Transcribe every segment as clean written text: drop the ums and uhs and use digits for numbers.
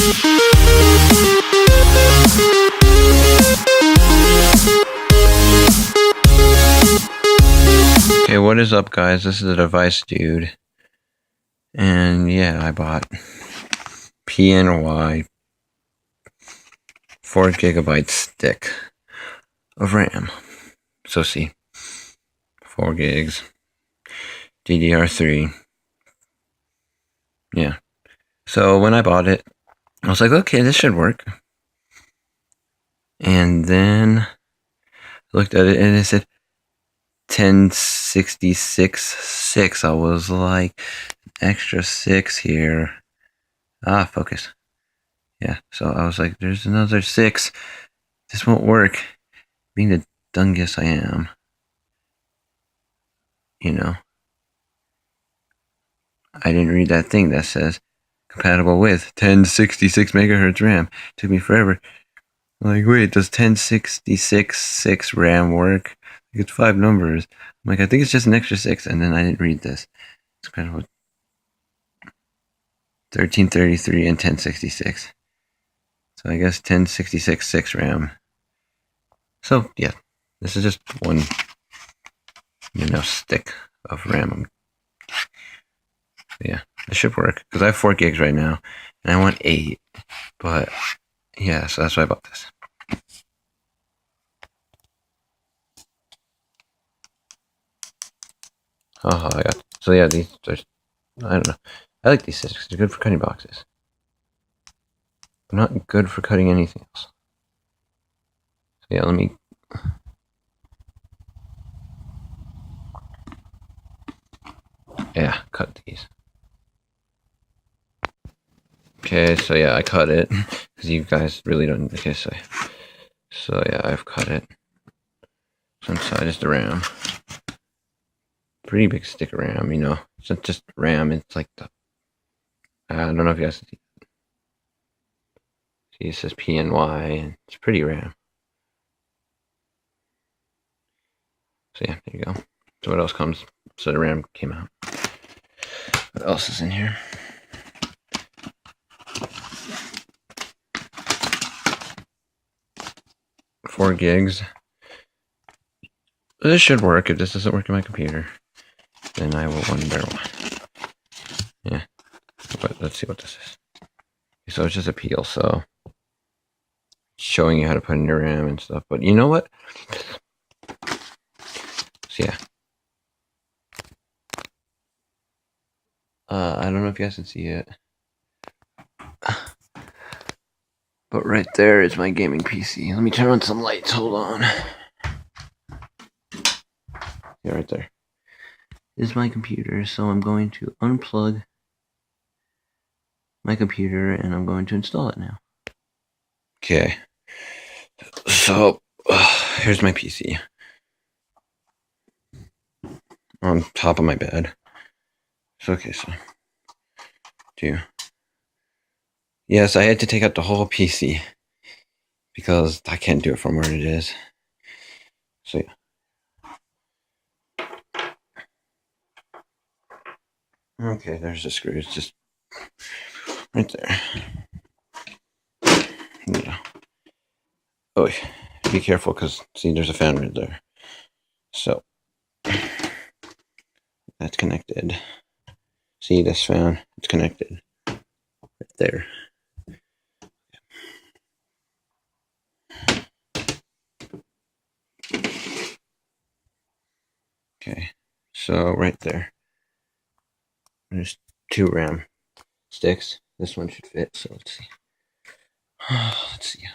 Okay, what is up, guys? This is the Device Dude. And yeah, I bought PNY 4GB stick of RAM. So see, 4 gigs, DDR3. Yeah. So when I bought it, I was like, okay, this should work. And then looked at it and it said 1066.6. I was like, extra 6 here. Focus. Yeah, so I was like, there's another 6. This won't work. Being the dungus I am, you know, I didn't read that thing that says compatible with 1066 megahertz RAM. It took me forever. I'm like, wait, does 1066.6 RAM work? Like, it's 5 numbers. I'm like, I think it's just an extra 6, and then I didn't read this. It's compatible with 1333 and 1066. So I guess 1066.6 RAM. So yeah, this is just one, stick of RAM. Yeah, it should work because I have 4 gigs right now, and I want 8. But yeah, so that's why I bought this. I got. So yeah, these are. I don't know. I like these scissors. They're good for cutting boxes, but not good for cutting anything else. So yeah, let me. Yeah, cut these. Okay, so yeah, I cut it because you guys really don't. Okay, so yeah, I've cut it. So inside is the RAM. Pretty big stick of RAM, It's not just RAM. It's like the. I don't know if you guys see. See, it says PNY, and it's pretty RAM. So yeah, there you go. So what else comes? So the RAM came out. What else is in here? Four gigs. This should work. If this doesn't work in my computer, then I will wonder why. Yeah. But let's see what this is. So it's just a peel, so showing you how to put in your RAM and stuff. But you know what? So yeah. I don't know if you guys can see it. But right there is my gaming PC. Let me turn on some lights. Hold on. Yeah, right there. This is my computer, so I'm going to unplug my computer and I'm going to install it now. Okay. So, here's my PC. On top of my bed. So, okay, so. Yes, I had to take out the whole PC. Because I can't do it from where it is. So, yeah. Okay, there's the screw. It's just right there. Yeah. Oh, be careful because, see, there's a fan right there. So, that's connected. See this fan? It's connected. Right there. Okay, so right there. There's 2 RAM sticks. This one should fit, so let's see. Let's see.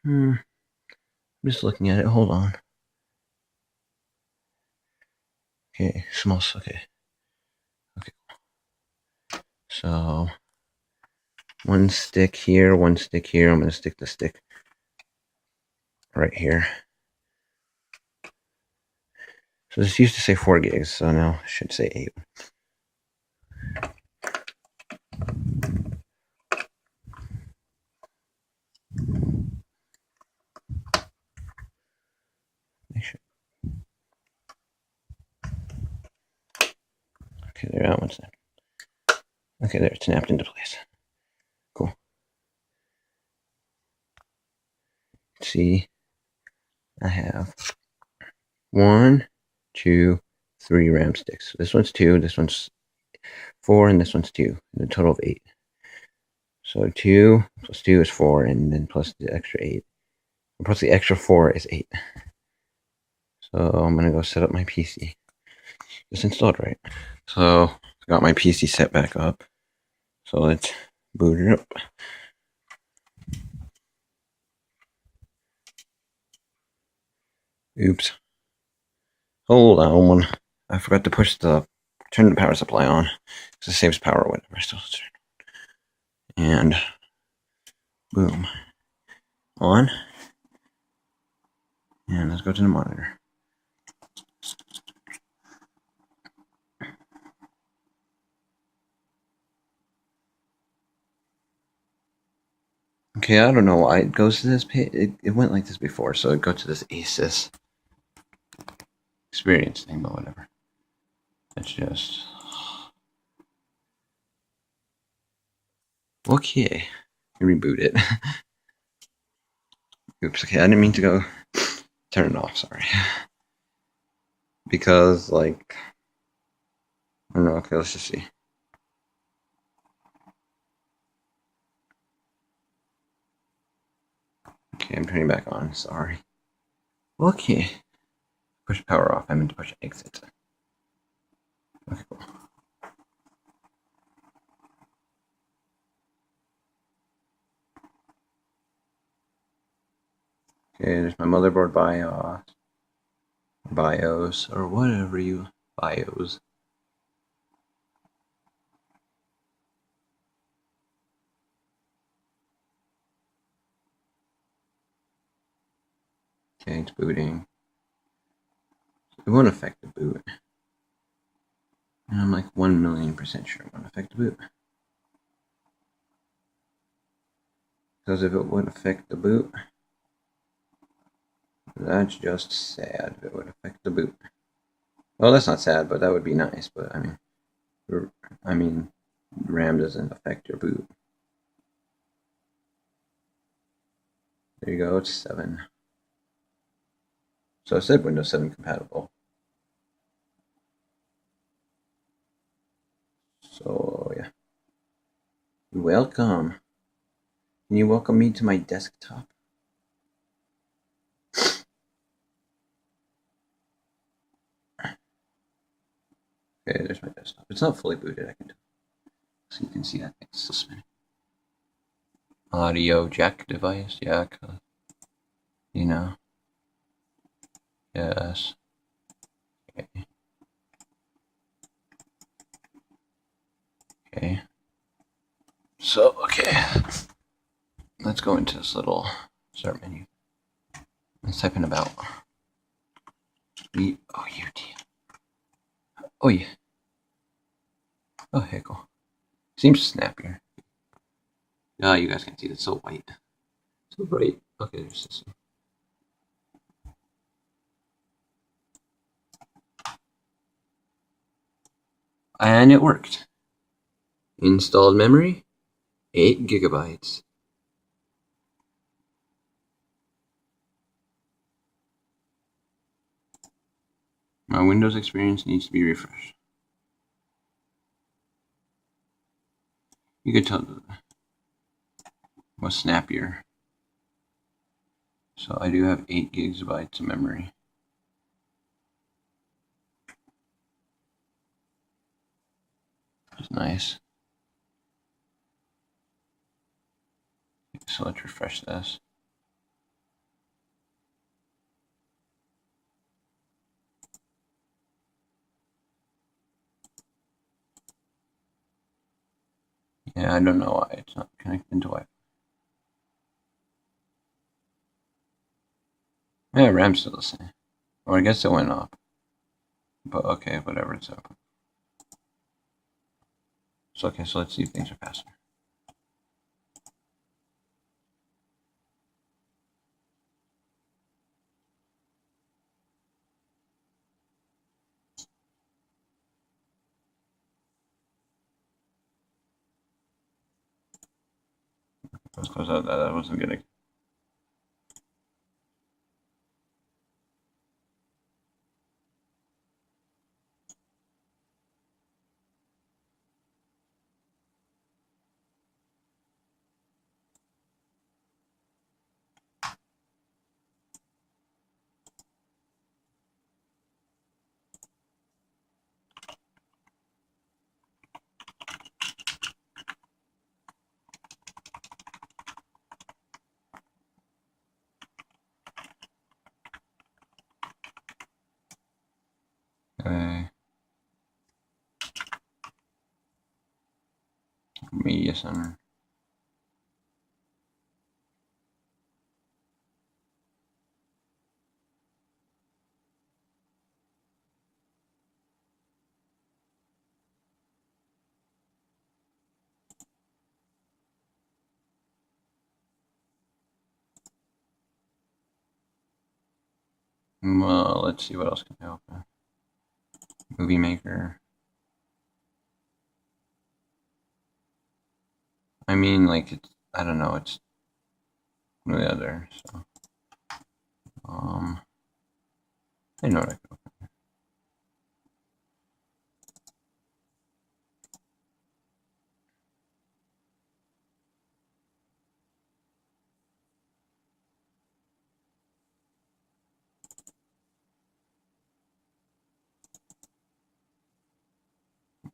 I'm just looking at it. Hold on. Okay, small. Okay. So 1 stick here, 1 stick here. I'm gonna stick the stick right here. So this used to say 4 gigs, so now it should say 8. Okay, there, that one's in. Okay, there, it snapped into place. Cool. See, I have 1, 2, 3 RAM sticks. This one's 2, this one's 4, and this one's 2. And a total of 8. So 2 plus 2 is 4, and then plus the extra 8. And plus the extra 4 is 8. So I'm gonna go set up my PC. It's installed right. So I got my PC set back up. So let's boot it up. Oops. Hold on. I forgot to turn the power supply on. Because it saves power or whatever. So let's turn it on. And boom. On. And let's go to the monitor. Okay, I don't know why it goes to this page. It went like this before, so it goes to this ASUS experience thing or whatever. Let's just... Okay. Reboot it. Oops, okay, I didn't mean to go turn it off, sorry. Because, like... I don't know, okay, let's just see. Okay, I'm turning back on, sorry. Okay. Push power off, I meant to push exit. Okay, cool. Okay, there's my motherboard BIOS, or whatever you... BIOS. Okay, it's booting. It won't affect the boot. And I'm like 1,000,000% sure it won't affect the boot. Because if it would affect the boot, that's just sad if it would affect the boot. Well, that's not sad, but that would be nice. But I mean, RAM doesn't affect your boot. There you go, it's 7. So it said Windows 7 compatible. So yeah. Welcome. Can you welcome me to my desktop? Okay, there's my desktop. It's not fully booted, I can tell. So you can see that thing's still spinning. Audio jack device, yeah, you know. Yes. Okay. Okay. So, okay. Let's go into this little start menu. Let's type in about. UT. Oh, yeah. Oh, heckle. Seems snappier. Ah, you guys can see it's so white. So bright. Okay, there's this. And it worked. Installed memory, 8 gigabytes. My Windows experience needs to be refreshed. You could tell it was snappier. So I do have 8 gigabytes of memory. That's nice. So let's refresh this. Yeah, I don't know why it's not connected to Wi-Fi. Yeah, RAM's still the same. Or I guess it went up. But okay, whatever, it's up. So okay, so let's see if things are faster. Let's close out that. That wasn't gonna. Media center. Well, let's see what else can help. Movie Maker. I mean, like, it's, I don't know, it's one or the other, so. I know what I can open.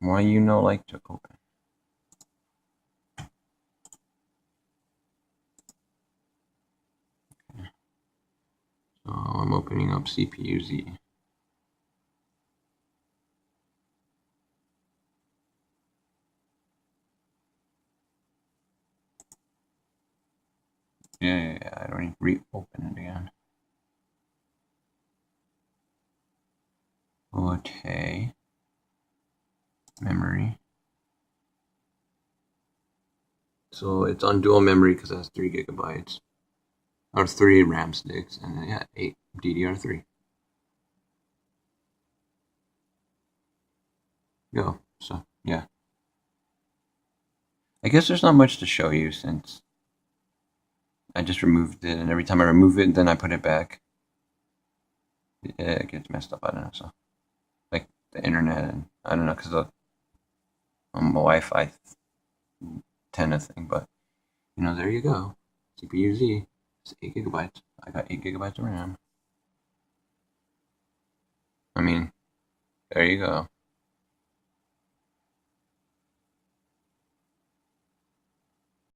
Why you no like to open? Okay. So I'm opening up CPU-Z. Yeah, I don't need to reopen it again. Okay. Memory. So it's on dual memory because it has 3 gigabytes. Or 3 RAM sticks, and then, yeah, 8 DDR3. Go. So, yeah. I guess there's not much to show you since I just removed it, and every time I remove it, then I put it back. It gets messed up. I don't know. So, like the internet, and I don't know, because the Wi-Fi 10 thing. But there you go. CPU-Z. It's 8 gigabytes. I got 8 gigabytes of RAM. I mean, there you go.